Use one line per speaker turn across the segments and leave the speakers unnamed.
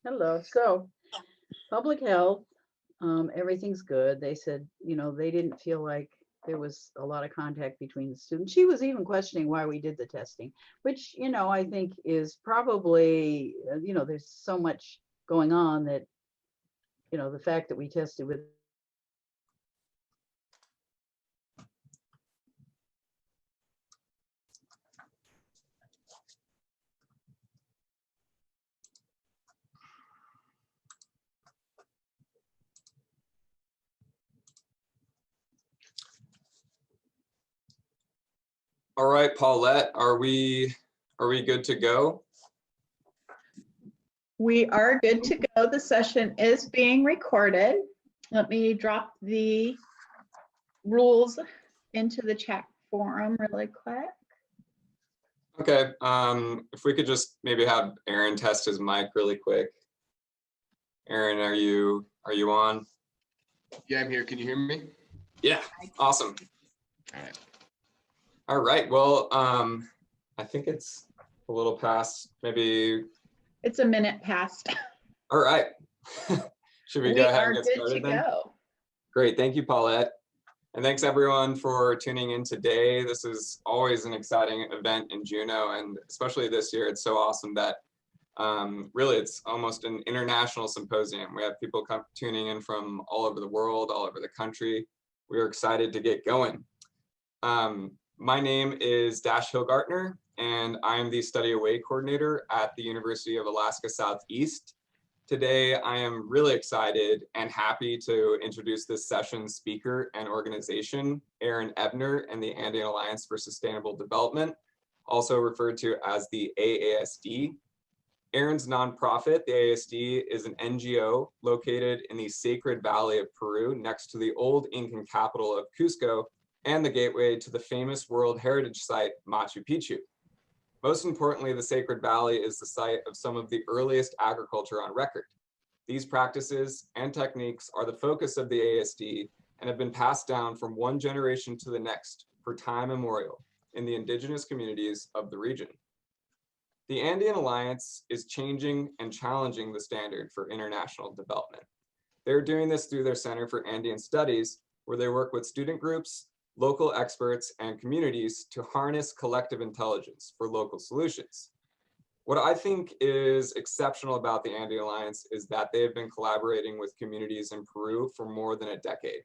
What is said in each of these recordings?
Hello. So, public health, everything's good. They said, they didn't feel like there was a lot of contact between the students. She was even questioning why we did the testing, which, I think is probably, there's so much going on that, the fact that we tested with
All right, Paulette, are we good to go?
We are good to go. The session is being recorded. Let me drop the rules into the chat forum really quick.
Okay, if we could just maybe have Aaron test his mic really quick. Aaron, are you on?
Yeah, I'm here. Can you hear me?
Yeah, awesome.
All right.
All right, well, I think it's a little past, maybe.
It's a minute past.
All right. Should we go ahead and get
good
started
to
then?
go.
Great, thank you, Paulette. And thanks everyone for tuning in today. This is always an exciting event in Juneau, and especially this year, it's so awesome that really it's almost an international symposium. We have people tuning in from all over the world, all over the country. We are excited to get going. My name is Dashiell Hillgartner, and I'm the Study Away Coordinator at the University of Alaska Southeast. Today, I am really excited and happy to introduce this session's speaker and organization, Aaron Ebner and the Andean Alliance for Sustainable Development, also referred to as the AASD. Aaron's nonprofit, the AASD, is an NGO located in the Sacred Valley of Peru, next to the old Incan capital of Cusco and the gateway to the famous World Heritage Site, Machu Picchu. Most importantly, the Sacred Valley is the site of some of the earliest agriculture on record. These practices and techniques are the focus of the ASD and have been passed down from one generation to the next for time immemorial in the indigenous communities of the region. The Andean Alliance is changing and challenging the standard for international development. They're doing this through their Center for Andean Studies, where they work with student groups, local experts, and communities to harness collective intelligence for local solutions. What I think is exceptional about the Andean Alliance is that they have been collaborating with communities in Peru for more than a decade.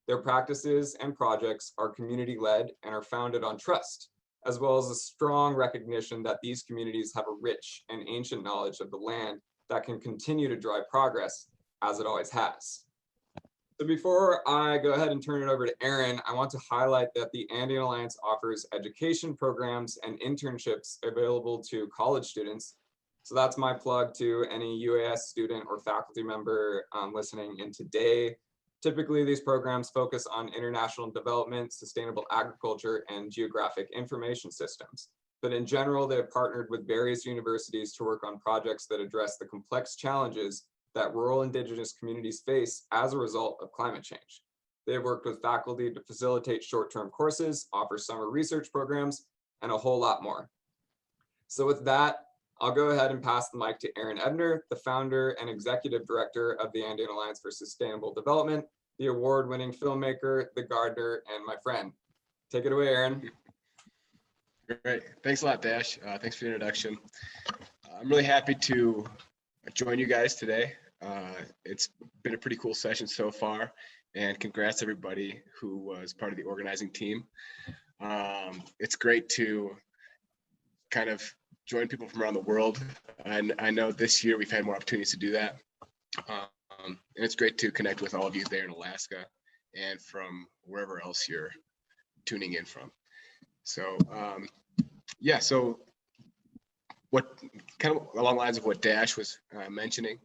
Their practices and projects are community-led and are founded on trust, as well as a strong recognition that these communities have a rich and ancient knowledge of the land that can continue to drive progress as it always has. So before I go ahead and turn it over to Aaron, I want to highlight that the Andean Alliance offers education programs and internships available to college students. So that's my plug to any UAS student or faculty member listening in today. Typically, these programs focus on international development, sustainable agriculture, and geographic information systems. But in general, they have partnered with various universities to work on projects that address the complex challenges that rural indigenous communities face as a result of climate change. They have worked with faculty to facilitate short-term courses, offer summer research programs, and a whole lot more. So with that, I'll go ahead and pass the mic to Aaron Ebner, the founder and executive director of the Andean Alliance for Sustainable Development, the award-winning filmmaker, the gardener, and my friend. Take it away, Aaron.
Great. Thanks a lot, Dash. Thanks for the introduction. I'm really happy to join you guys today. It's been a pretty cool session so far, and congrats everybody who was part of the organizing team. It's great to kind of join people from around the world, and I know this year we've had more opportunities to do that. And it's great to connect with all of you there in Alaska and from wherever else you're tuning in from. So yeah, so what kind of along the lines of what Dash was mentioning,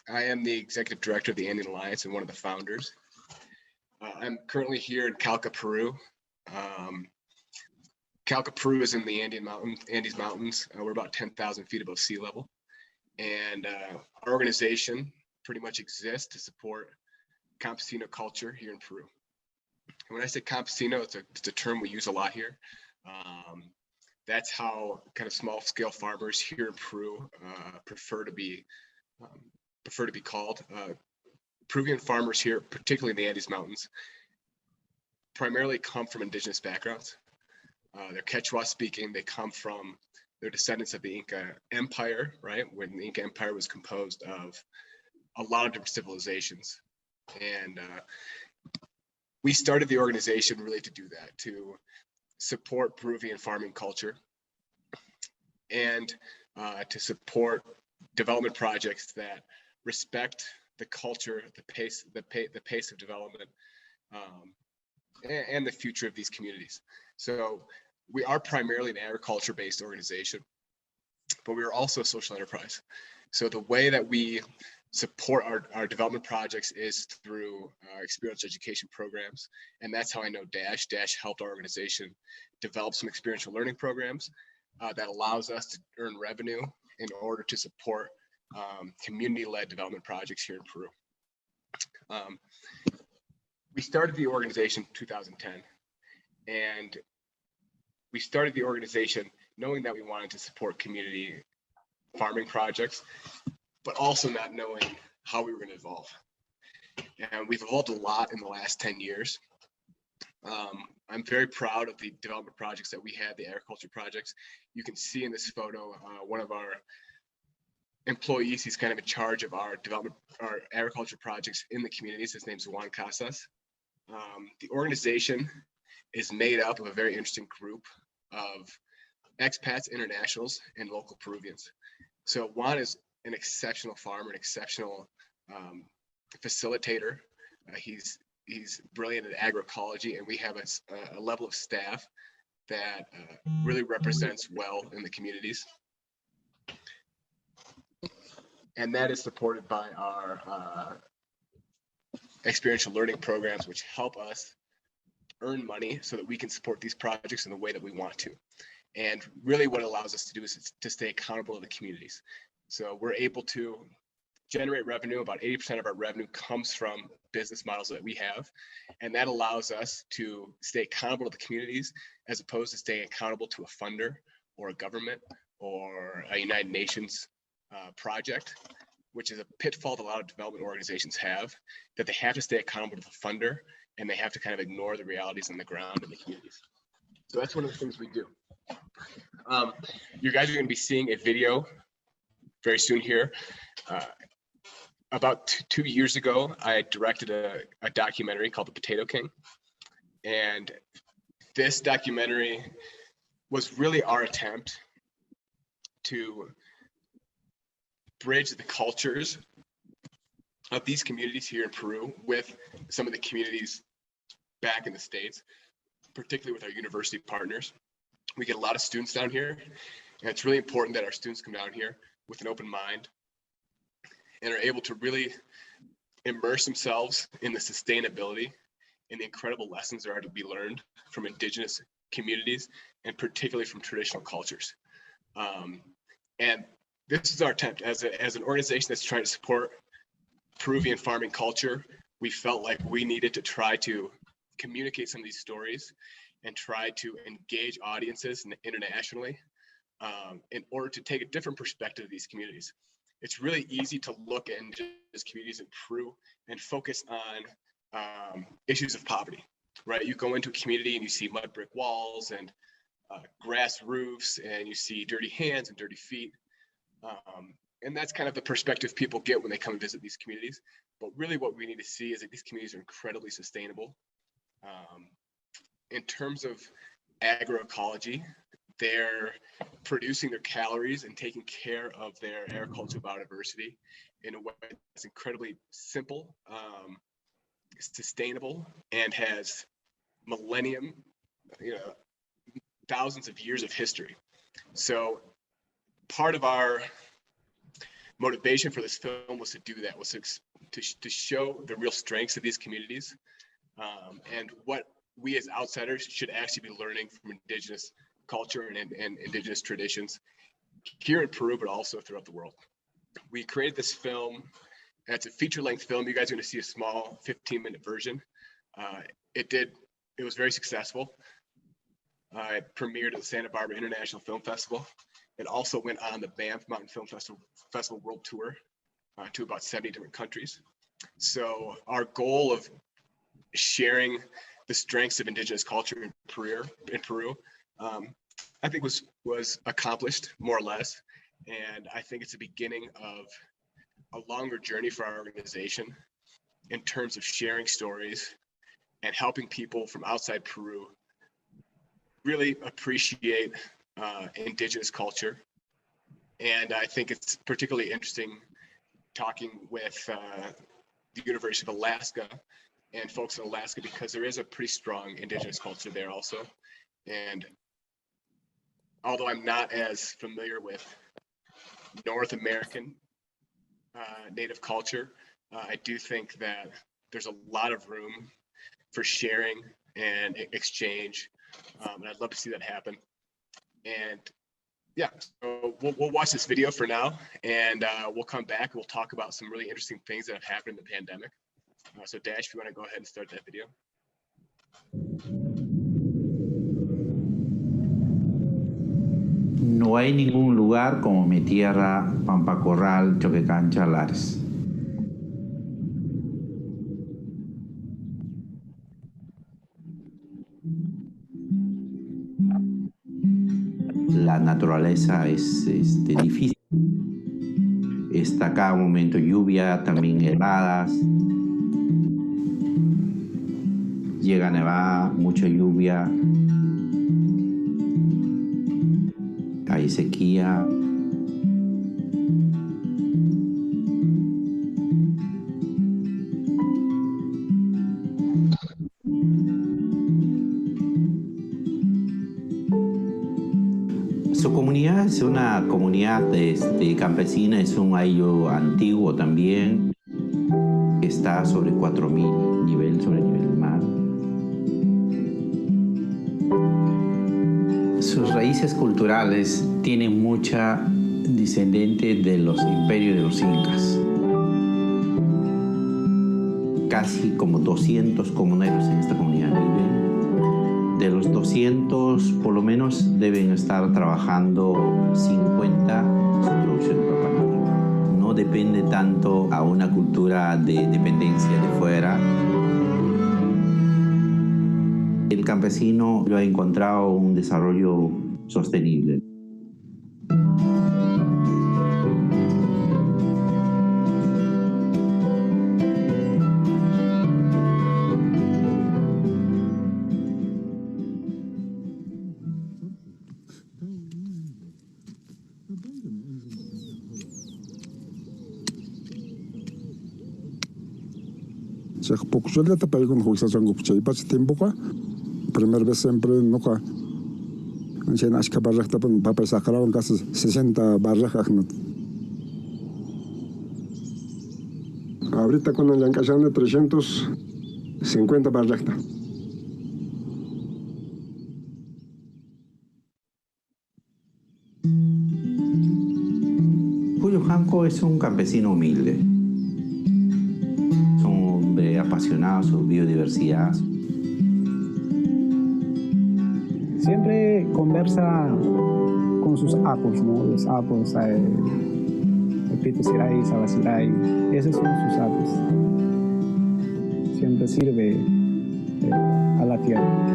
I am the executive director of the Andean Alliance and one of the founders. I'm currently here in Calca, Peru. Calca, Peru is in the Andes Mountains. We're about 10,000 feet above sea level. And our organization pretty much exists to support campesino culture here in Peru. And when I say campesino, it's a term we use a lot here. That's how kind of small scale farmers here in Peru prefer to be called. Peruvian farmers here, particularly in the Andes Mountains, primarily come from indigenous backgrounds. They're Quechua speaking. They're descendants of the Inca Empire, right? When the Inca Empire was composed of a lot of different civilizations. And we started the organization really to do that, to support Peruvian farming culture and to support development projects that respect the culture, the pace of development, and the future of these communities. So we are primarily an agriculture-based organization, but we are also a social enterprise. So the way that we support our development projects is through experiential education programs. And that's how I know Dash. Dash helped our organization develop some experiential learning programs that allows us to earn revenue in order to support community-led development projects here in Peru. We started the organization in 2010, and we started the organization knowing that we wanted to support community farming projects, but also not knowing how we were going to evolve. And we've evolved a lot in the last 10 years. I'm very proud of the development projects that we had, the agriculture projects. You can see in this photo, one of our employees, he's kind of in charge of our agriculture projects in the communities. His name's Juan Casas. The organization is made up of a very interesting group of expats, internationals, and local Peruvians. So Juan is an exceptional farmer, an exceptional facilitator. He's brilliant at agroecology, and we have a level of staff that really represents well in the communities. And that is supported by our experiential learning programs, which help us earn money so that we can support these projects in the way that we want to. And really what it allows us to do is to stay accountable to the communities. So we're able to generate revenue. About 80% of our revenue comes from business models that we have. And that allows us to stay accountable to the communities as opposed to staying accountable to a funder or a government or a United Nations project, which is a pitfall that a lot of development organizations have, that they have to stay accountable to the funder and they have to kind of ignore the realities on the ground in the communities. So that's one of the things we do. You guys are going to be seeing a video very soon here. About 2 years ago, I directed a documentary called The Potato King. And this documentary was really our attempt to bridge the cultures of these communities here in Peru with some of the communities back in the States, particularly with our university partners. We get a lot of students down here, and it's really important that our students come down here with an open mind and are able to really immerse themselves in the sustainability and the incredible lessons that are to be learned from indigenous communities and particularly from traditional cultures. And this is our attempt as an organization that's trying to support Peruvian farming culture. We felt like we needed to try to communicate some of these stories and try to engage audiences internationally in order to take a different perspective of these communities. It's really easy to look at indigenous communities in Peru and focus on issues of poverty, right? You go into a community and you see mud brick walls and grass roofs, and you see dirty hands and dirty feet. And that's kind of the perspective people get when they come and visit these communities. But really what we need to see is that these communities are incredibly sustainable. In terms of agroecology, they're producing their calories and taking care of their agricultural biodiversity in a way that's incredibly simple, sustainable, and has thousands of years of history. So part of our motivation for this film was to do that, was to show the real strengths of these communities and what we as outsiders should actually be learning from indigenous culture and indigenous traditions here in Peru, but also throughout the world. We created this film. It's a feature-length film. You guys are going to see a small 15-minute version. It was very successful. It premiered at the Santa Barbara International Film Festival. It also went on the Banff Mountain Film Festival World Tour to about 70 different countries. So our goal of sharing the strengths of Indigenous culture in Peru, I think was accomplished more or less. And I think it's the beginning of a longer journey for our organization in terms of sharing stories and helping people from outside Peru really appreciate Indigenous culture. And I think it's particularly interesting talking with the University of Alaska and folks in Alaska, because there is a pretty strong Indigenous culture there also. And although I'm not as familiar with North American Native culture, I do think that there's a lot of room for sharing and exchange. And I'd love to see that happen. And yeah, so we'll watch this video for now, and we'll come back and we'll talk about some really interesting things that have happened in the pandemic. So Dash, if you want to go ahead and start that video.
No hay ningún lugar como mi tierra, Pampa Corral, Choquecancha, Lares. La naturaleza es difícil. Está cada momento lluvia, también heladas. Llega a nevar, mucha lluvia. Hay sequía. Su comunidad es una comunidad campesina, es un ayllo antiguo también, que está sobre 4.000 sobre el nivel del mar. Sus raíces culturales tienen mucha descendiente de los imperios de los incas. Casi como 200 comuneros en esta comunidad viven. De los 200, por lo menos deben estar trabajando 50 en su producción propia. No depende tanto a una cultura de dependencia de fuera. El campesino lo ha encontrado un desarrollo sostenible.
Pokushuleta paikun huixasango puchaypas tiempoqa primera vez siempre noqa anchen ashka barraqta papay saqrawan casi 60 barraq ajnut. Ahorita con el encajado de 350 barraqta.
Julio Janco es un campesino humilde. Apasionado sobre biodiversidad.
Siempre conversa con sus apos, ¿no? Los apos, Pitosiray, Sabasiray, esos son sus apos. Siempre sirve a la tierra.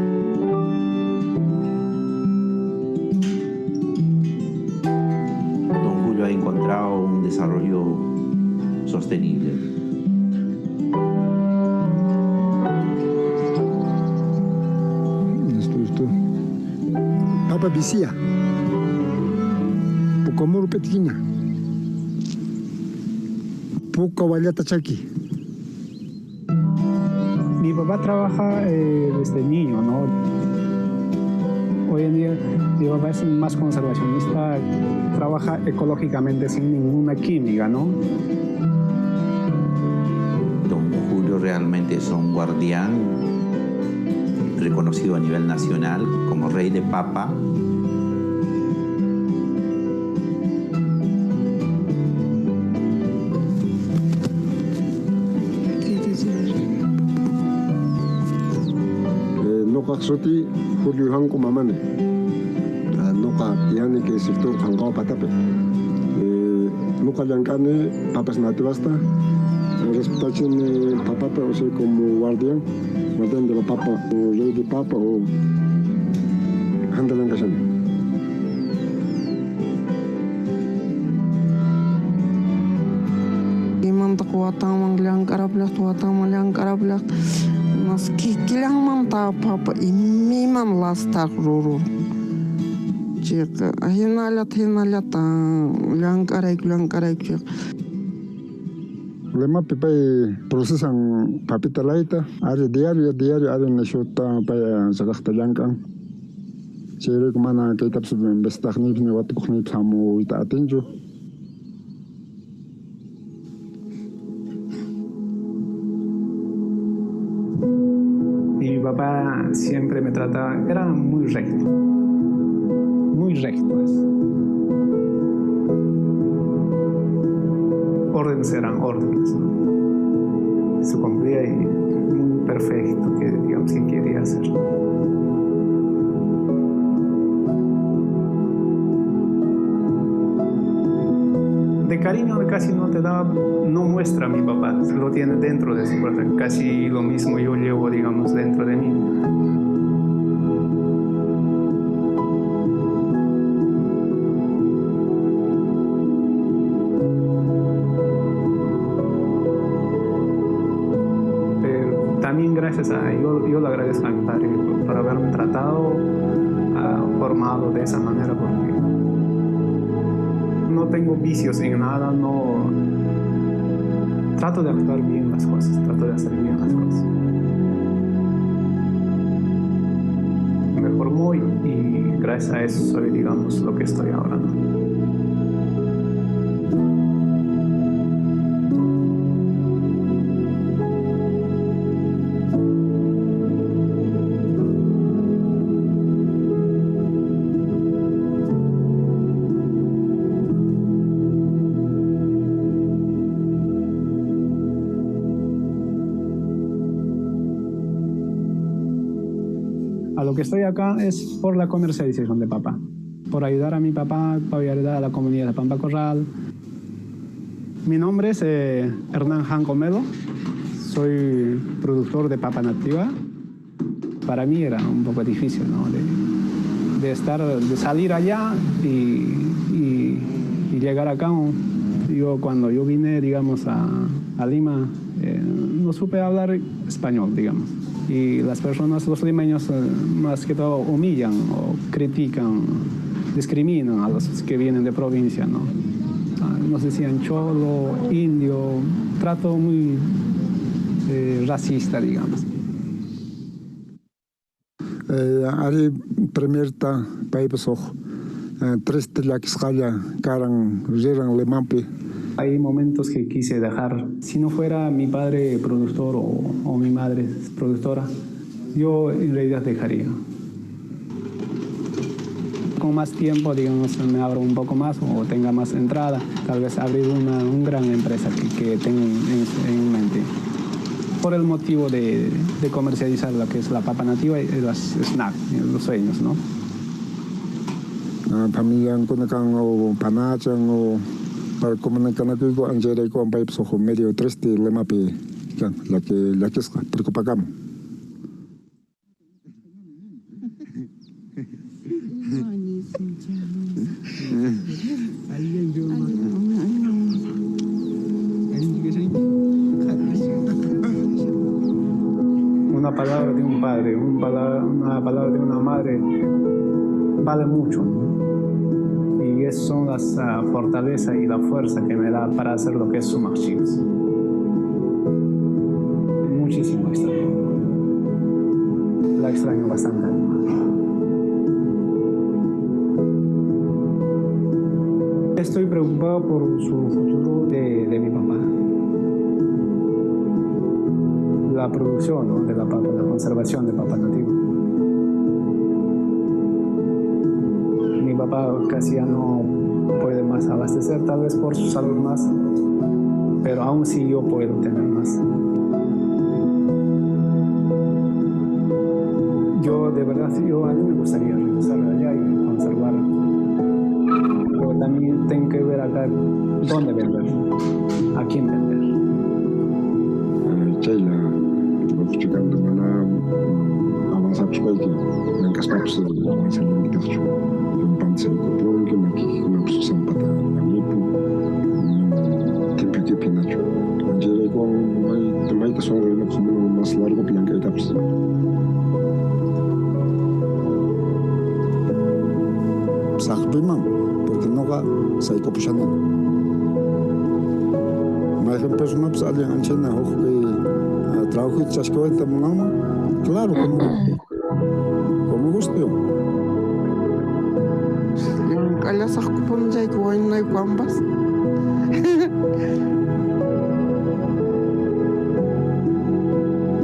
Don Julio ha encontrado un desarrollo sostenible.
Papa Bisia, Pucomur Petina, Puco Vallata Chaki.
Mi papá trabaja desde niño, ¿no? Hoy en día mi papá es más conservacionista, trabaja ecológicamente sin ninguna química, ¿no?
Don Julio realmente es un guardián reconocido a nivel nacional como rey de papa.
Noqa Maksudi hulyuhan ko mamane. Nuka yani ke sirtu kangkau patape. Nuka yankane papas nativasta. Respetachin papa o sea como guardián de la papa o ley de papa o handalan kasan.
Iman takuatang manglang karablak tuatang manglang karablak mas kikilang man ta papa imiman lastak ruru. Jika hinalat lang karay cik.
Lema pipai prosesan papita laita, ada diario ada nasuta paya sakakta jangkang. Sire kumana kitab sebelum bestaknip ni waktu khnip samu ita atinju.
Mi papá siempre me trataba, era muy recto. Órdenes eran órdenes, ¿no? Se cumplía y muy perfecto que digamos que quería hacer. De cariño casi no te da, no muestra a mi papá, lo tiene dentro de su corazón, casi lo mismo yo llevo, digamos, dentro de mí. También gracias a yo le agradezco a mi padre por haberme tratado, formado de esa manera, porque no tengo vicios en nada, no trato de actuar bien las cosas, trato de hacer bien las cosas. Me formó y gracias a eso soy, digamos, lo que estoy ahora, ¿no? A lo que estoy acá es por la comercialización de papa, por ayudar a mi papá, por ayudar a la comunidad de Pampa Corral. Mi nombre es Hernán Jancomelo, soy productor de papa nativa. Para mí era un poco difícil, ¿no? de salir allá y llegar acá. Cuando yo vine, digamos, a Lima, no supe hablar español, digamos. Y las personas, los limeños, más que todo humillan o critican, discriminan a los que vienen de provincia, ¿no? Nos decían cholo, indio, trato muy racista, digamos.
Ari primerta paipasoj, tres tilakisqalla karan riran lemampi.
Hay momentos que quise dejar. Si no fuera mi padre productor o mi madre productora, yo en realidad dejaría. Con más tiempo, digamos, me abro un poco más o tenga más entrada, tal vez abrir una gran empresa que tenga en mente. Por el motivo de comercializar lo que es la papa nativa y los snacks, los sueños, ¿no?
Familia con o panachan o para comunicar con Angela con pipes o medio triste lemapi, la que es preocupacam.
Una palabra de un padre, una palabra de una madre vale mucho. Y esas son las fortalezas y la fuerza que me da para hacer lo que es Sumar Chicos. Muchísimo extraño. La extraño bastante. Estoy preocupado por su futuro de mi papá. La producción, ¿no?, de la papa, la conservación de papa nativa. Mi papá casi ya no puede más abastecer, tal vez por su salud más, pero aún sí yo puedo tener más. Yo de verdad, sí, a mí me gustaría regresar allá y conservar. Pero también tengo que ver acá dónde vender, a quién vender.
Chayla, checando mana avanzamos con que en caspaps de la salida de cacho. Un panse copón que me una posición para la nipo. Que pinacho. Llegué con mai te son el como más largo plan que etapas. Sahpimam, porque no ga sai copushana. Mas en persona pues alguien anchena ojo que trabajo y chascoeta monama. Claro, como gusto.
Kala sa kupon jay ko ay kwambas.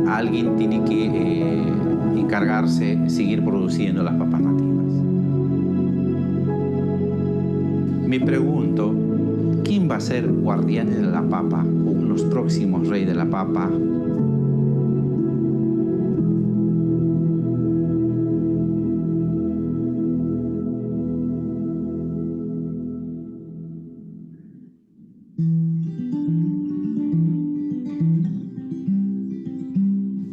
Alguien tiene que encargarse de seguir produciendo las papas nativas. Me pregunto, ¿quién va a ser guardianes de la papa o los próximos reyes de la papa?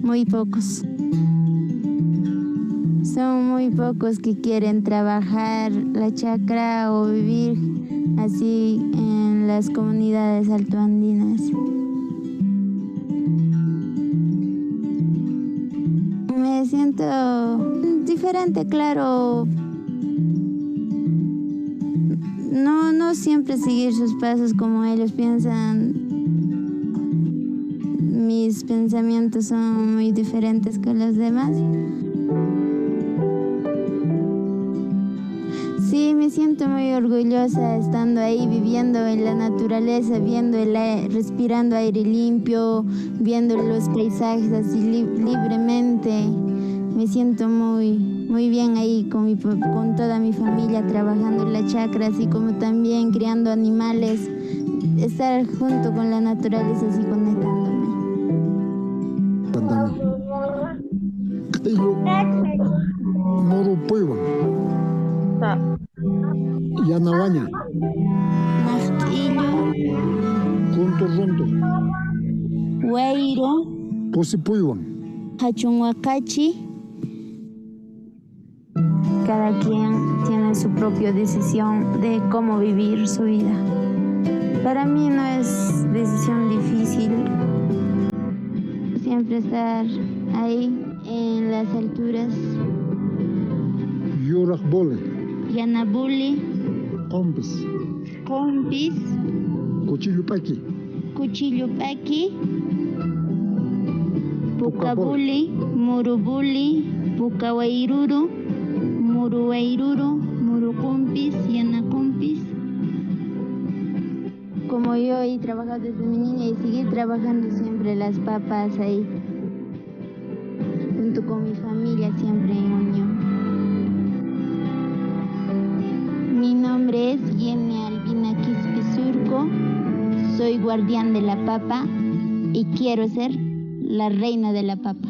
Muy pocos. Son muy pocos que quieren trabajar la chacra o vivir así en las comunidades altoandinas. Me siento diferente, claro. No siempre seguir sus pasos como ellos piensan. Mis pensamientos son muy diferentes que los demás. Sí, me siento muy orgullosa estando ahí, viviendo en la naturaleza, respirando aire limpio, viendo los paisajes así libremente. Me siento muy bien ahí con toda mi familia trabajando en la chacra, así como también criando animales, estar junto con la naturaleza así conectándome.
Moro puiwan. Yanawaña.
Masquillo,
Junto runto.
Huayro,
Posi puiwan.
Hachunhuacachi. Cada quien tiene su propia decisión de cómo vivir su vida. Para mí no es decisión difícil. Siempre estar ahí en las alturas.
Yurak bole.
Yanabuli,
Compis.
Compis,
Cuchillupaki.
Cuchillupaki, Pucabuli, Murubuli, Pucawairuru, Muruwairuru, Murucumpis, Yanacumpis. Como yo he trabajado desde mi niña y seguir trabajando siempre las papas ahí, junto con mi familia siempre en unión. Mi nombre es Yene Albina Quispe-Surco, soy guardián de la papa y quiero ser la reina de la papa.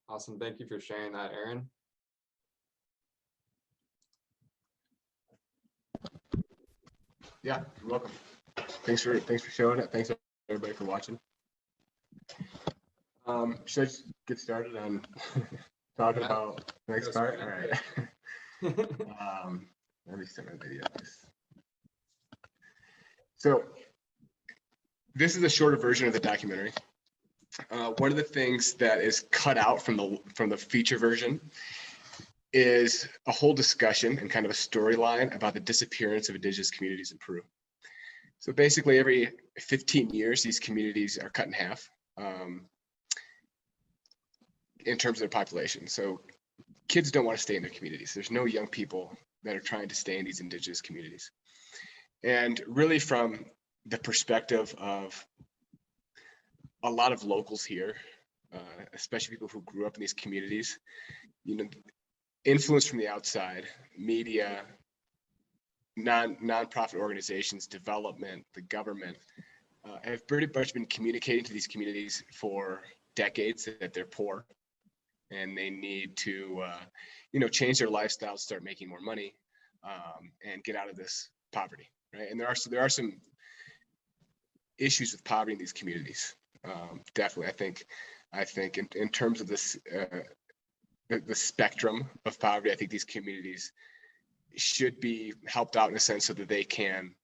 Awesome. Thank you for sharing that, Aaron.
Yeah, you're welcome. Thanks for showing it. Thanks everybody for watching. Should I just get started on talking about the next part? All right. Let me start my video. So this is a shorter version of the documentary. One of the things that is cut out from the feature version is a whole discussion and kind of a storyline about the disappearance of indigenous communities in Peru. So basically every 15 years, these communities are cut in half in terms of their population. So kids don't want to stay in their communities. There's no young people that are trying to stay in these indigenous communities. And really from the perspective of a lot of locals here, especially people who grew up in these communities, you know, influence from the outside, media, non-profit organizations, development, the government, have pretty much been communicating to these communities for decades that they're poor and they need to, you know, change their lifestyles, start making more money, and get out of this poverty, right? And there are some issues with poverty in these communities. Definitely, I think in terms of this, the spectrum of poverty, I think these communities should be helped out in a sense so that they can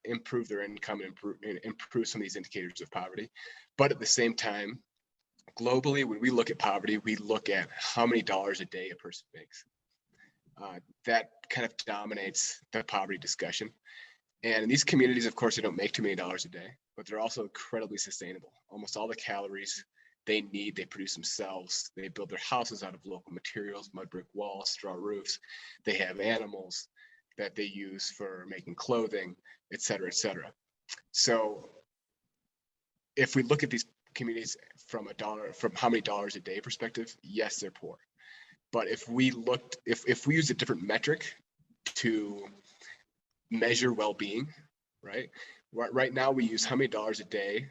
improve their income and improve some of these indicators of poverty. But at the same time, globally, when we look at poverty, we look at how many dollars a day a person makes. That kind of dominates the poverty discussion. And in these communities, of course, they don't make too many dollars a day, but they're also incredibly sustainable. Almost all the calories they need, they produce themselves. They build their houses out of local materials, mud brick walls, straw roofs. They have animals that they use for making clothing, et cetera, et cetera. So if we look at these communities from how many dollars a day perspective, yes, they're poor. But if we use a different metric to measure well-being, right? Right now we use how many dollars a day,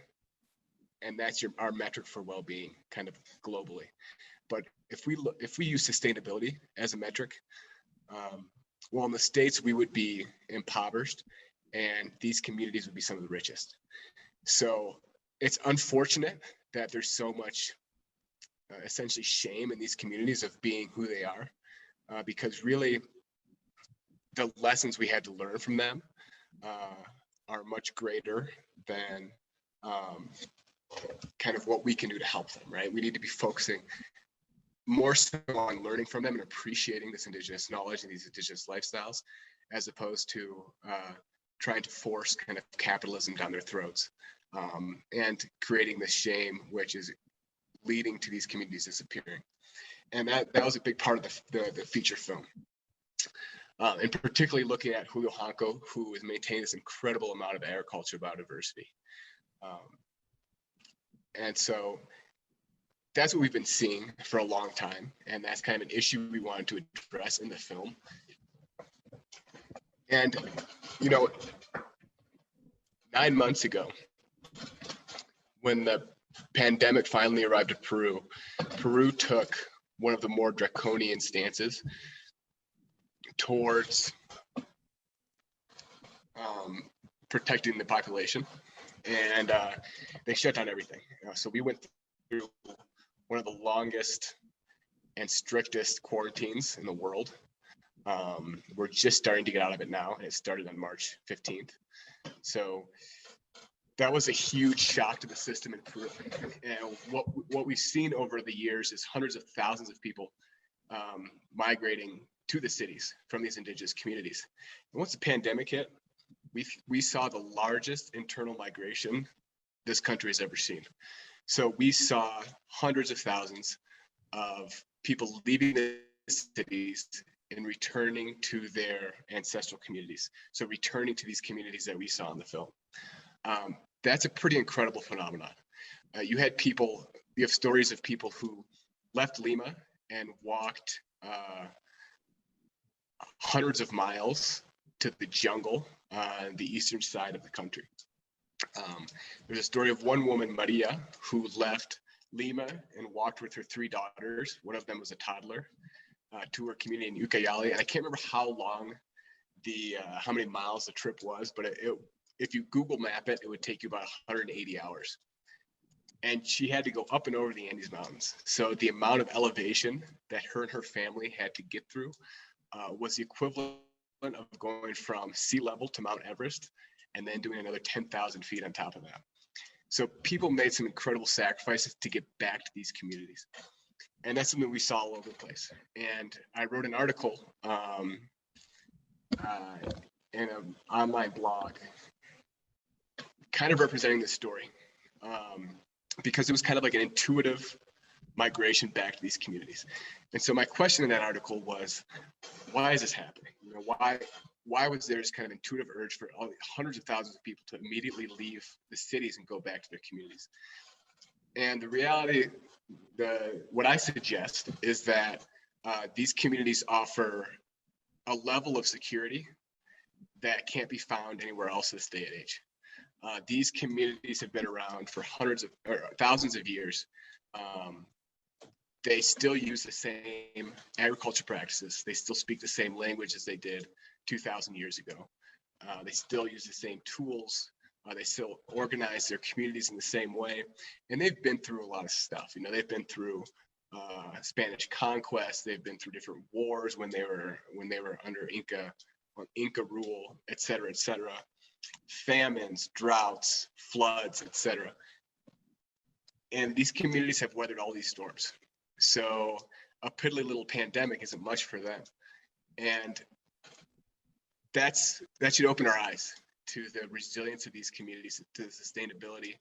and that's our metric for well-being kind of globally. But if we use sustainability as a metric, well, in the States, we would be impoverished and these communities would be some of the richest. So it's unfortunate that there's so much essentially shame in these communities of being who they are, because really the lessons we had to learn from them are much greater than kind of what we can do to help them, right? We need to be focusing more so on learning from them and appreciating this indigenous knowledge and these indigenous lifestyles, as opposed to trying to force kind of capitalism down their throats and creating this shame, which is leading to these communities disappearing. And that was a big part of the feature film. And particularly looking at Julio Hanco, who has maintained this incredible amount of agriculture biodiversity. And so that's what we've been seeing for a long time. And that's kind of an issue we wanted to address in the film. And, you know, 9 months ago, when the pandemic finally arrived at Peru, Peru took one of the more draconian stances towards protecting the population, and they shut down everything. So we went through one of the longest and strictest quarantines in the world. We're just starting to get out of it now, and it started on March 15th. So that was a huge shock to the system in Peru. And what we've seen over the years is hundreds of thousands of people migrating to the cities from these indigenous communities. And once the pandemic hit, we saw the largest internal migration this country has ever seen. So we saw hundreds of thousands of people leaving the cities and returning to their ancestral communities. So returning to these communities that we saw in the film. That's a pretty incredible phenomenon. You have stories of people who left Lima and walked hundreds of miles to the jungle on the eastern side of the country. There's a story of one woman, Maria, who left Lima and walked with her 3 daughters. One of them was a toddler, to her community in Ucayali. And I can't remember how long how many miles the trip was, but if you Google map it, it would take you about 180 hours. And she had to go up and over the Andes Mountains. So the amount of elevation that her and her family had to get through was the equivalent of going from sea level to Mount Everest and then doing another 10,000 feet on top of that. So people made some incredible sacrifices to get back to these communities. And that's something we saw all over the place. And I wrote an article in an online blog kind of representing this story, because it was kind of like an intuitive migration back to these communities. And so my question in that article was, why is this happening? You know, why was there this kind of intuitive urge for all hundreds of thousands of people to immediately leave the cities and go back to their communities? And the reality, what I suggest is that these communities offer a level of security that can't be found anywhere else this day and age. These communities have been around for hundreds of or thousands of years. They still use the same agriculture practices. They still speak the same language as they did 2,000 years ago. They still use the same tools. They still organize their communities in the same way. And they've been through a lot of stuff. You know, they've been through Spanish conquest. They've been through different wars when they were under Inca rule, et cetera, famines, droughts, floods, et cetera. And these communities have weathered all these storms. So a piddly little pandemic isn't much for them. And that should open our eyes to the resilience of these communities, to the sustainability.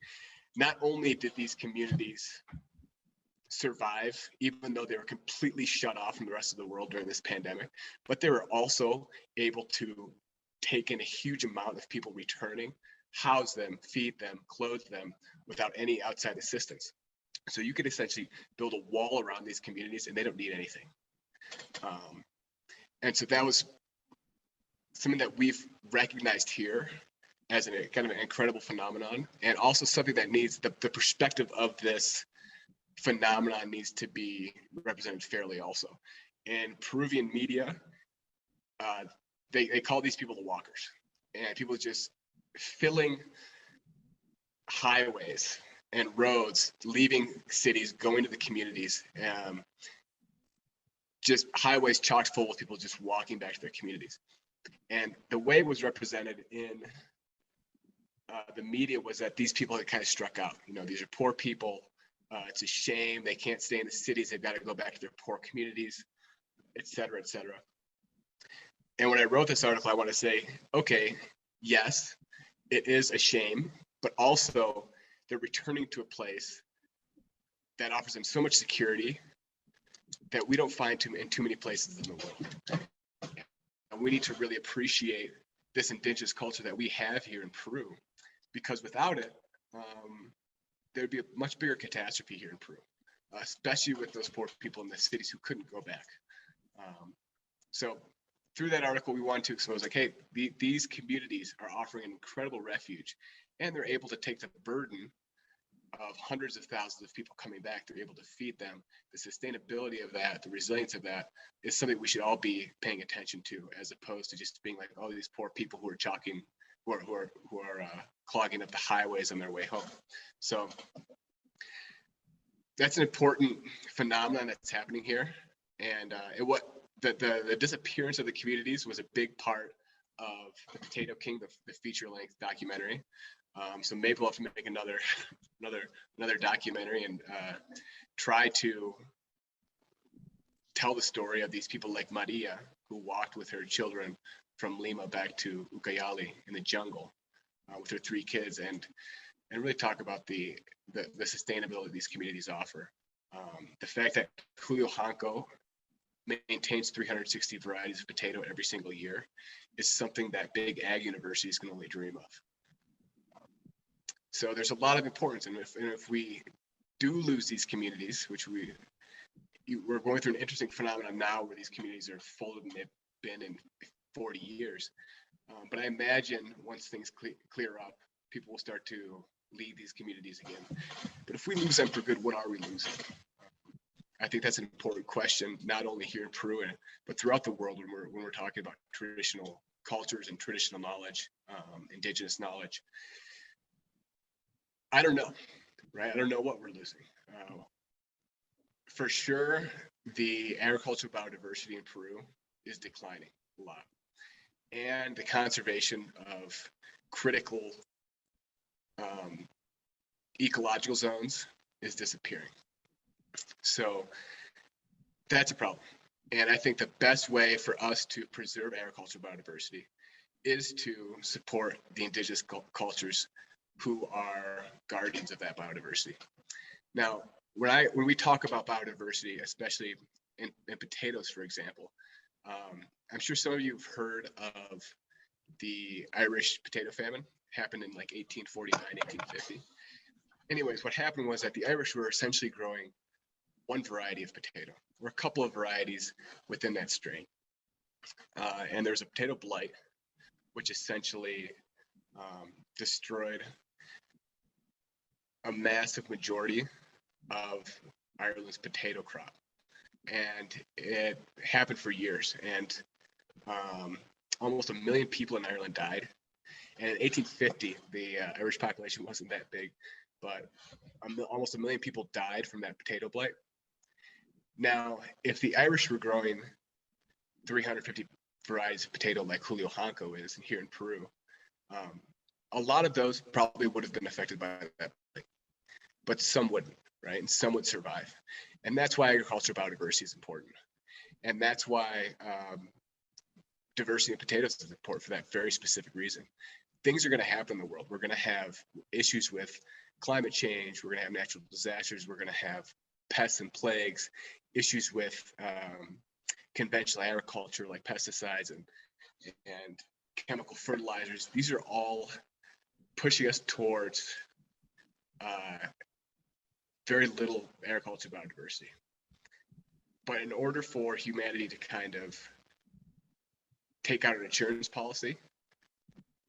Not only did these communities survive, even though they were completely shut off from the rest of the world during this pandemic, but they were also able to take in a huge amount of people returning, house them, feed them, clothe them without any outside assistance. So you could essentially build a wall around these communities and they don't need anything. And so that was something that we've recognized here as a kind of an incredible phenomenon, and also something that needs the perspective of this phenomenon needs to be represented fairly also. In Peruvian media, they call these people the walkers, and people just filling highways and roads, leaving cities, going to the communities, just highways chocked full with people just walking back to their communities. And the way it was represented in the media was that these people had kind of struck out. You know, these are poor people. It's a shame they can't stay in the cities. They've got to go back to their poor communities, et cetera, et cetera. And when I wrote this article, I want to say, okay, yes, it is a shame, but also they're returning to a place that offers them so much security that we don't find in too many places in the world. And we need to really appreciate this indigenous culture that we have here in Peru, because without it, there'd be a much bigger catastrophe here in Peru, especially with those poor people in the cities who couldn't go back. So through that article, we wanted to expose, like, hey, these communities are offering an incredible refuge, and they're able to take the burden of hundreds of thousands of people coming back. They're able to feed them. The sustainability of that, the resilience of that, is something we should all be paying attention to, as opposed to just being like, oh, these poor people who are clogging up the highways on their way home. So that's an important phenomenon that's happening here. And the disappearance of the communities was a big part of the Potato King, the feature-length documentary. So maybe we'll have to make another documentary and try to tell the story of these people like Maria, who walked with her children from Lima back to Ucayali in the jungle with her 3 kids, and really talk about the sustainability these communities offer. The fact that Julio Hanco maintains 360 varieties of potato every single year is something that big ag universities can only dream of. So there's a lot of importance, and if we do lose these communities, which we're going through an interesting phenomenon now where these communities are fuller than they've been in 40 years. But I imagine once things clear up, people will start to lead these communities again. But if we lose them for good, what are we losing? I think that's an important question, not only here in Peru, but throughout the world when we're talking about traditional cultures and traditional knowledge, indigenous knowledge. I don't know, right? I don't know what we're losing. For sure, the agricultural biodiversity in Peru is declining a lot. And the conservation of critical ecological zones is disappearing. So that's a problem. And I think the best way for us to preserve agricultural biodiversity is to support the indigenous cultures who are guardians of that biodiversity. Now, when we talk about biodiversity, especially in potatoes, for example, I'm sure some of you have heard of the Irish potato famine. Happened in like 1849, 1850. Anyways, what happened was that the Irish were essentially growing one variety of potato, or a couple of varieties within that strain. And there's a potato blight, which essentially destroyed a massive majority of Ireland's potato crop. And it happened for years. And almost 1 million people in Ireland died. And in 1850, the Irish population wasn't that big, but almost 1 million people died from that potato blight. Now, if the Irish were growing 350 varieties of potato like Julio Hanco is here in Peru, a lot of those probably would have been affected by that blight, but some wouldn't, right? And some would survive. And that's why agricultural biodiversity is important. And that's why diversity in potatoes is important for that very specific reason. Things are going to happen in the world. We're going to have issues with climate change. We're going to have natural disasters. We're going to have pests and plagues, issues with conventional agriculture like pesticides and chemical fertilizers. These are all pushing us towards very little agricultural biodiversity. But in order for humanity to kind of take out an insurance policy,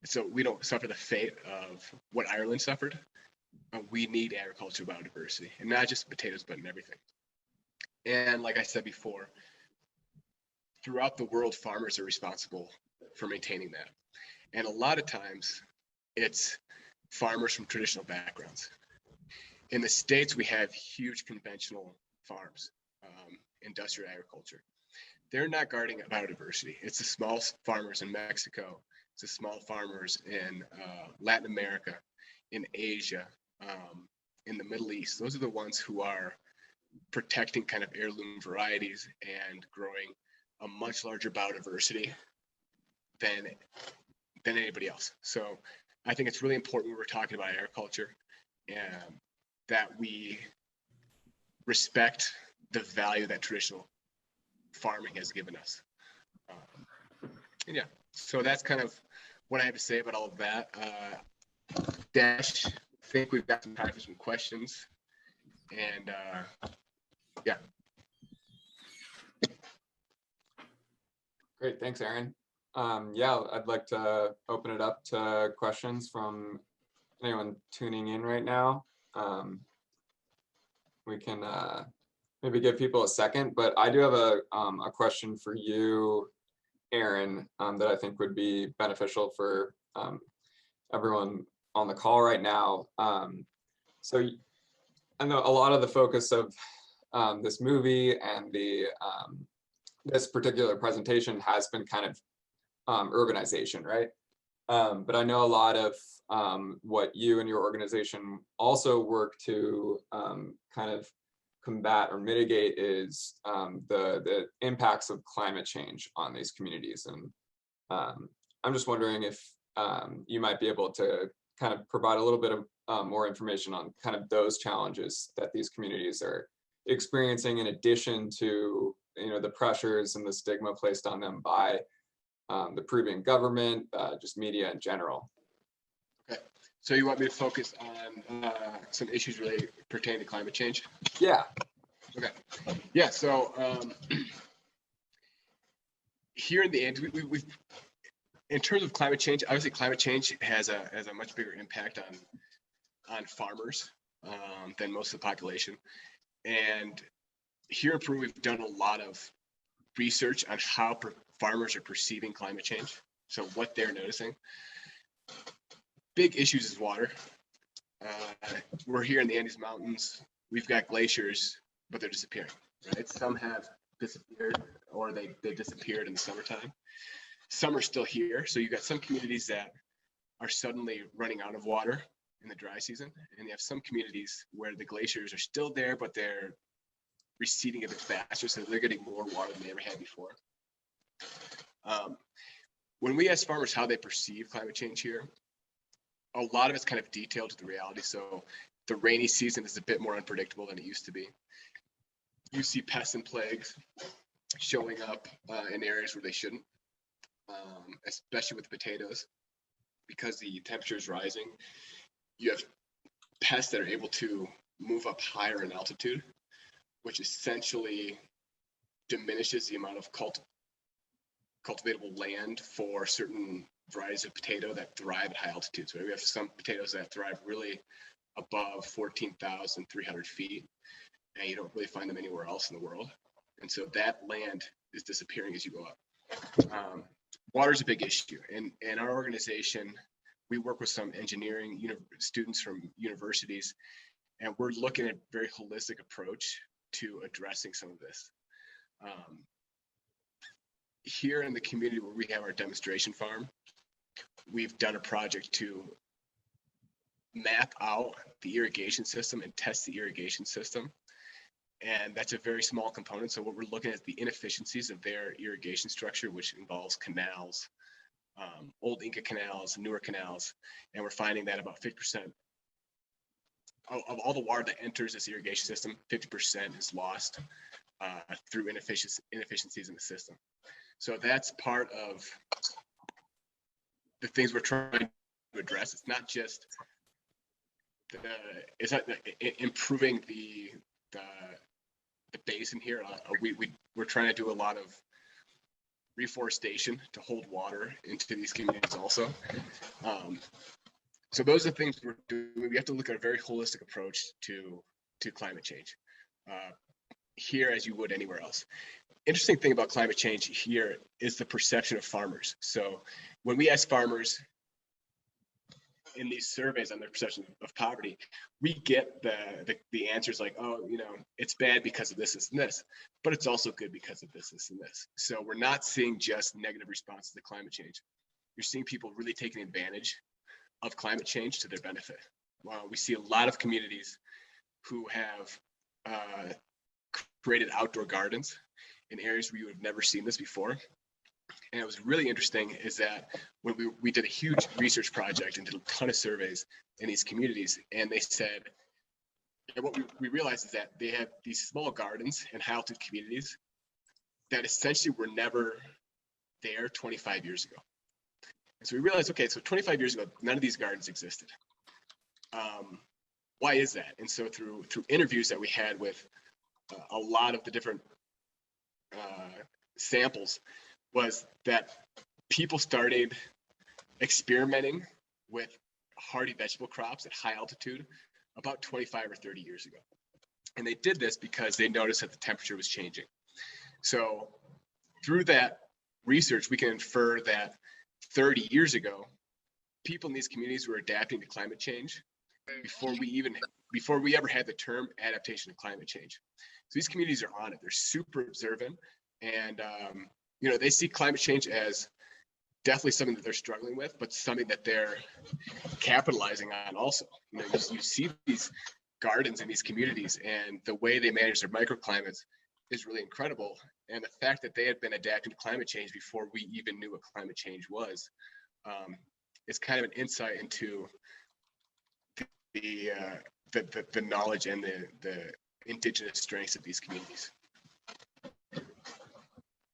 so we don't suffer the fate of what Ireland suffered, we need agricultural biodiversity, and not just potatoes, but in everything. And like I said before, throughout the world, farmers are responsible for maintaining that. And a lot of times it's farmers from traditional backgrounds. In the States, we have huge conventional farms, industrial agriculture. They're not guarding biodiversity. It's the small farmers in Mexico. It's the small farmers in Latin America, in Asia, in the Middle East. Those are the ones who are protecting kind of heirloom varieties and growing a much larger biodiversity than anybody else. So I think it's really important when we're talking about agriculture that we respect the value that traditional farming has given us. And yeah, so that's kind of what I have to say about all of that. Dash, I think we've got some time for some questions. And yeah.
Great, thanks, Aaron. Yeah, I'd like to open it up to questions from anyone tuning in right now. We can maybe give people a second, but I do have a question for you, Aaron, that I think would be beneficial for everyone on the call right now. So I know a lot of the focus of this movie and this particular presentation has been kind of urbanization, right? But I know a lot of what you and your organization also work to kind of combat or mitigate is the impacts of climate change on these communities. And I'm just wondering if you might be able to kind of provide a little bit of more information on kind of those challenges that these communities are experiencing, in addition to the pressures and the stigma placed on them by the Peruvian government, just media in general.
Okay, so you want me to focus on some issues related pertaining to climate change?
Yeah.
Okay. Yeah. So here in the end, we've in terms of climate change, obviously climate change has a much bigger impact on farmers than most of the population. And here in Peru, we've done a lot of research on how farmers are perceiving climate change. So what they're noticing. Big issues is water. We're here in the Andes Mountains. We've got glaciers, but they're disappearing, right? Some have disappeared or they disappeared in the summertime. Some are still here. So you've got some communities that are suddenly running out of water in the dry season. And you have some communities where the glaciers are still there, but they're receding a bit faster. So they're getting more water than they ever had before. When we ask farmers how they perceive climate change here, a lot of it's kind of detailed to the reality. So the rainy season is a bit more unpredictable than it used to be. You see pests and plagues showing up in areas where they shouldn't, especially with potatoes, because the temperature is rising. You have pests that are able to move up higher in altitude, which essentially diminishes the amount of cultivatable land for certain varieties of potato that thrive at high altitudes. Right? We have some potatoes that thrive really above 14,300 feet, and you don't really find them anywhere else in the world. And so that land is disappearing as you go up. Water is a big issue. And in our organization, we work with some engineering students from universities, and we're looking at a very holistic approach to addressing some of this. Here in the community where we have our demonstration farm, we've done a project to map out the irrigation system and test the irrigation system. And that's a very small component. So what we're looking at is the inefficiencies of their irrigation structure, which involves canals, old Inca canals, newer canals. And we're finding that about 50% of all the water that enters this irrigation system, 50% is lost through inefficiencies in the system. So that's part of the things we're trying to address. It's not just improving the basin here. We're trying to do a lot of reforestation to hold water into these communities also. So those are the things we're doing. We have to look at a very holistic approach to climate change here as you would anywhere else. Interesting thing about climate change here is the perception of farmers. So when we ask farmers in these surveys on their perception of poverty, we get the answers like, oh, you know, it's bad because of this, this, and this, but it's also good because of this, this, and this. So we're not seeing just negative responses to climate change. You're seeing people really taking advantage of climate change to their benefit. Well, we see a lot of communities who have created outdoor gardens in areas where you have never seen this before. And it was really interesting is that when we did a huge research project and did a ton of surveys in these communities, and they said, and what we realized is that they have these small gardens in high altitude communities that essentially were never there 25 years ago. And so we realized, okay, so 25 years ago, none of these gardens existed. Why is that? And so through interviews that we had with a lot of the different samples, was that people started experimenting with hardy vegetable crops at high altitude about 25 or 30 years ago. And they did this because they noticed that the temperature was changing. So through that research, we can infer that 30 years ago, people in these communities were adapting to climate change before we ever had the term adaptation to climate change. So these communities are on it. They're super observant, and you know, they see climate change as definitely something that they're struggling with, but something that they're capitalizing on also. You know, you see these gardens in these communities, and the way they manage their microclimates is really incredible. And the fact that they had been adapting to climate change before we even knew what climate change was, is kind of an insight into the knowledge and the indigenous strengths of these communities.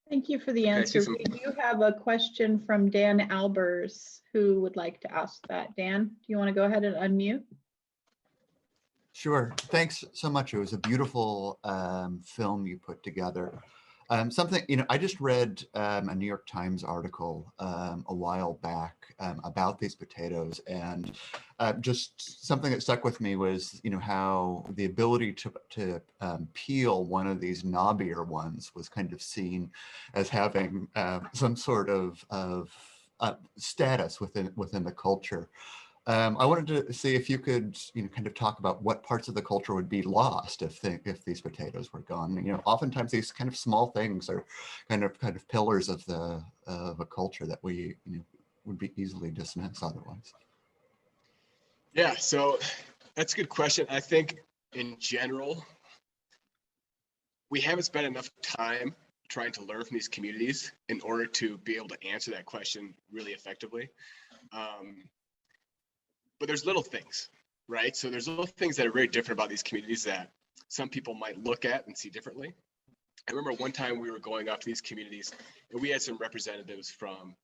Thank you for the answer. We do have a question from Dan Albers who would like to ask that. Dan, do you want to go ahead and unmute?
Sure. Thanks so much. It was a beautiful film you put together. Something, I just read a New York Times article a while back about these potatoes, and just something that stuck with me was, how the ability to peel one of these knobbier ones was kind of seen as having some sort of status within the culture. I wanted to see if you could, kind of talk about what parts of the culture would be lost if these potatoes were gone. Oftentimes these kind of small things are kind of pillars of a culture that we, would be easily dismissed otherwise.
Yeah, so that's a good question. I think in general, we haven't spent enough time trying to learn from these communities in order to be able to answer that question really effectively. But there's little things, right? So there's little things that are very different about these communities that some people might look at and see differently. I remember one time we were going up to these communities and we had some representatives from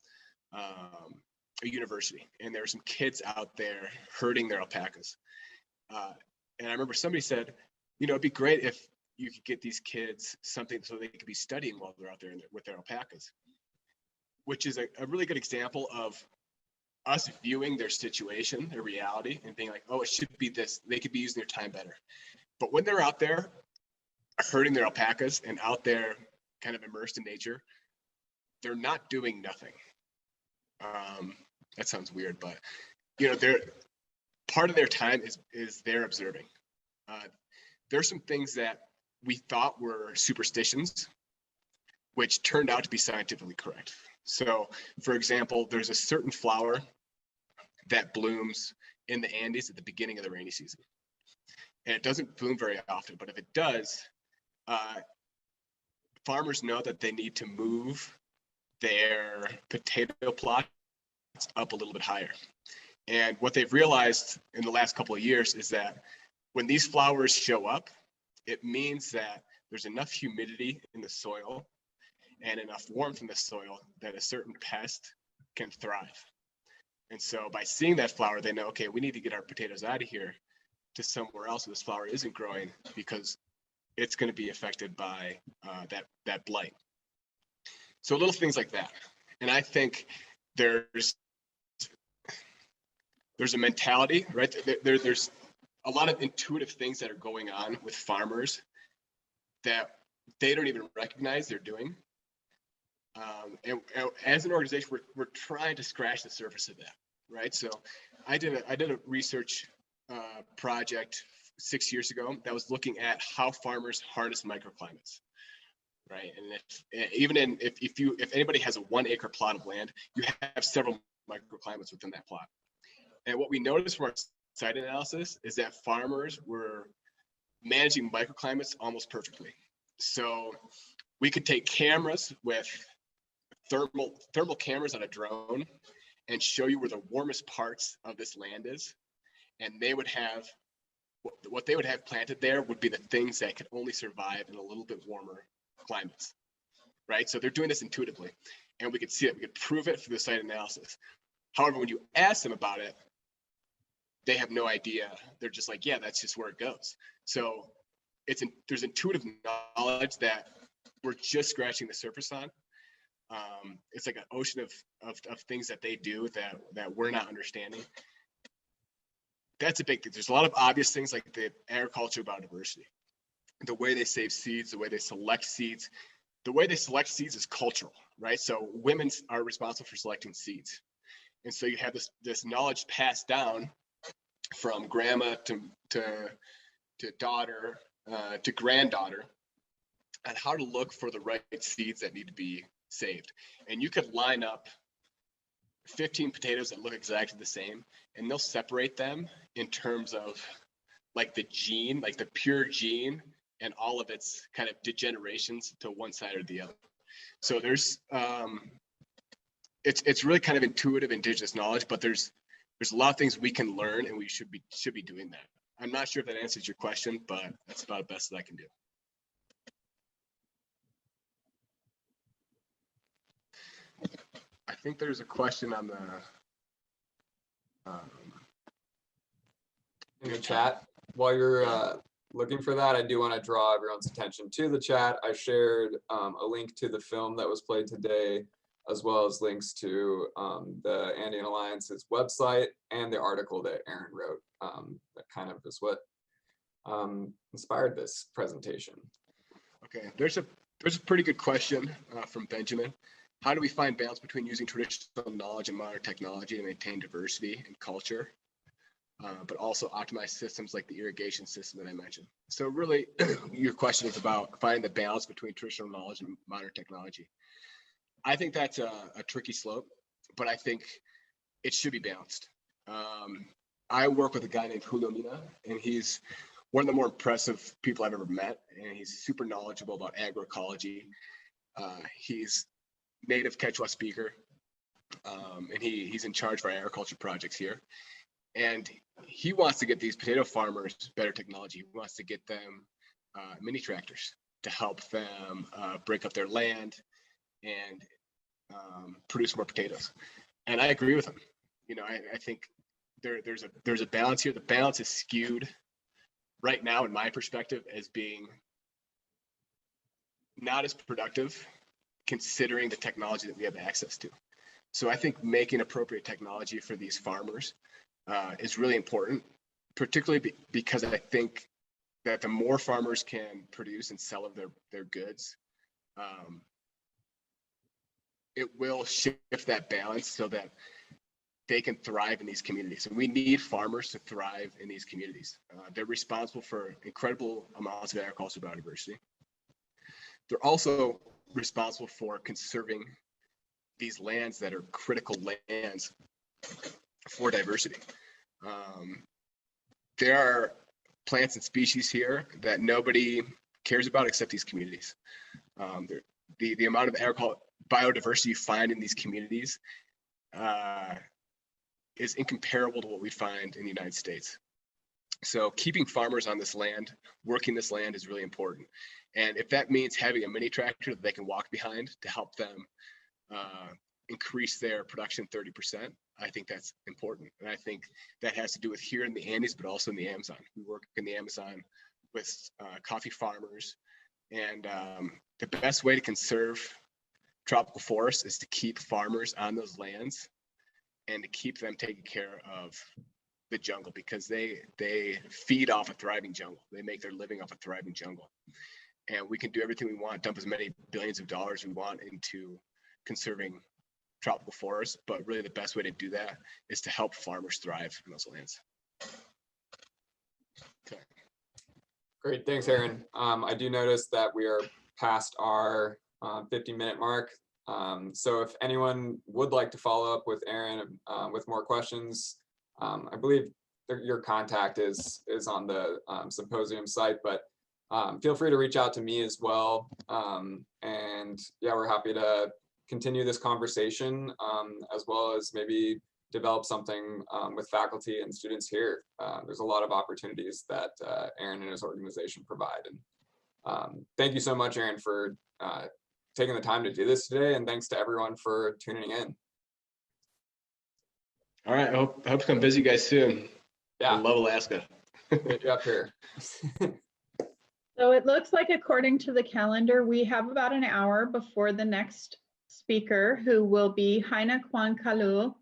a university, and there were some kids out there herding their alpacas. And I remember somebody said, it'd be great if you could get these kids something so they could be studying while they're out there with their alpacas, which is a really good example of us viewing their situation, their reality, and being like, oh, it should be this. They could be using their time better. But when they're out there herding their alpacas and out there kind of immersed in nature, they're not doing nothing. That sounds weird, but they're part of their time is they're observing. There's some things that we thought were superstitions, which turned out to be scientifically correct. So, for example, there's a certain flower that blooms in the Andes at the beginning of the rainy season. And it doesn't bloom very often, but if it does, farmers know that they need to move their potato plots up a little bit higher. And what they've realized in the last couple of years is that when these flowers show up, it means that there's enough humidity in the soil and enough warmth in the soil that a certain pest can thrive. And so by seeing that flower, they know, okay, we need to get our potatoes out of here to somewhere else where this flower isn't growing because it's going to be affected by that blight. So little things like that. And I think there's a mentality, right? There's a lot of intuitive things that are going on with farmers that they don't even recognize they're doing. And as an organization, we're trying to scratch the surface of that, right? So I did a research project 6 years ago that was looking at how farmers harness microclimates, right? And if anybody has a 1 acre plot of land, you have several microclimates within that plot. And what we noticed from our site analysis is that farmers were managing microclimates almost perfectly. So we could take cameras with thermal cameras on a drone and show you where the warmest parts of this land is. And they would have, what they would have planted there would be the things that could only survive in a little bit warmer climates, right? So they're doing this intuitively, and we could see it, we could prove it through the site analysis. However, when you ask them about it, they have no idea. They're just like, yeah, that's just where it goes. So there's intuitive knowledge that we're just scratching the surface on. It's like an ocean of things that they do that we're not understanding. That's a big thing. There's a lot of obvious things like the agriculture biodiversity, the way they save seeds, the way they select seeds. The way they select seeds is cultural, right? So women are responsible for selecting seeds. And so you have this knowledge passed down from grandma to daughter to granddaughter on how to look for the right seeds that need to be saved. And you could line up 15 potatoes that look exactly the same, and they'll separate them in terms of like the gene, like the pure gene, and all of its kind of degenerations to one side or the other. So there's it's really kind of intuitive indigenous knowledge, but there's a lot of things we can learn, and we should be doing that. I'm not sure if that answers your question, but that's about the best that I can do. I think there's a question on
in the chat while you're looking for that, I do want to draw everyone's attention to the chat. I shared a link to the film that was played today, as well as links to the Andean Alliance's website and the article that Aaron wrote. That kind of is what inspired this presentation.
Okay, there's a pretty good question from Benjamin. How do we find balance between using traditional knowledge and modern technology to maintain diversity and culture, but also optimize systems like the irrigation system that I mentioned? So really, your question is about finding the balance between traditional knowledge and modern technology. I think that's a tricky slope, but I think it should be balanced. I work with a guy named Julio Mina, and he's one of the more impressive people I've ever met, and he's super knowledgeable about agroecology. He's native Quechua speaker, and he's in charge of our agriculture projects here. And he wants to get these potato farmers better technology. He wants to get them mini tractors to help them break up their land and produce more potatoes. And I agree with him. You know, I think there's a balance here. The balance is skewed right now, in my perspective, as being not as productive considering the technology that we have access to. So I think making appropriate technology for these farmers is really important, particularly because I think that the more farmers can produce and sell of their goods, it will shift that balance so that they can thrive in these communities. And we need farmers to thrive in these communities. They're responsible for incredible amounts of agricultural biodiversity. They're also responsible for conserving these lands that are critical lands for diversity. There are plants and species here that nobody cares about except these communities. The amount of agricultural biodiversity you find in these communities is incomparable to what we find in the United States. So keeping farmers on this land, working this land, is really important. And if that means having a mini tractor that they can walk behind to help them increase their production 30%, I think that's important. And I think that has to do with here in the Andes, but also in the Amazon. We work in the Amazon with coffee farmers. And the best way to conserve tropical forests is to keep farmers on those lands and to keep them taking care of the jungle, because they feed off a thriving jungle. They make their living off a thriving jungle. And we can do everything we want, dump as many billions of dollars we want into conserving tropical forests, but really the best way to do that is to help farmers thrive in those lands. Okay.
Great, thanks, Aaron. I do notice that we are past our 50-minute mark. So if anyone would like to follow up with Aaron with more questions, I believe your contact is on the symposium site, but feel free to reach out to me as well. And yeah, we're happy to continue this conversation, as well as maybe develop something with faculty and students here. There's a lot of opportunities that Aaron and his organization provide. And thank you so much, Aaron, for taking the time to do this today. And thanks to everyone for tuning in.
All right, I hope to come visit you guys soon.
Yeah.
I love Alaska.
Get you up here.
So it looks like, according to the calendar, we have about an hour before the next speaker, who will be Haina Kwan Kalu,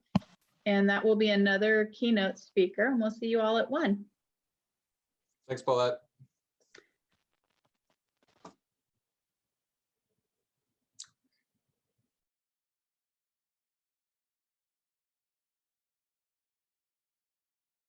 and that will be another keynote speaker. And we'll see you all at 1.
Thanks, Paulette.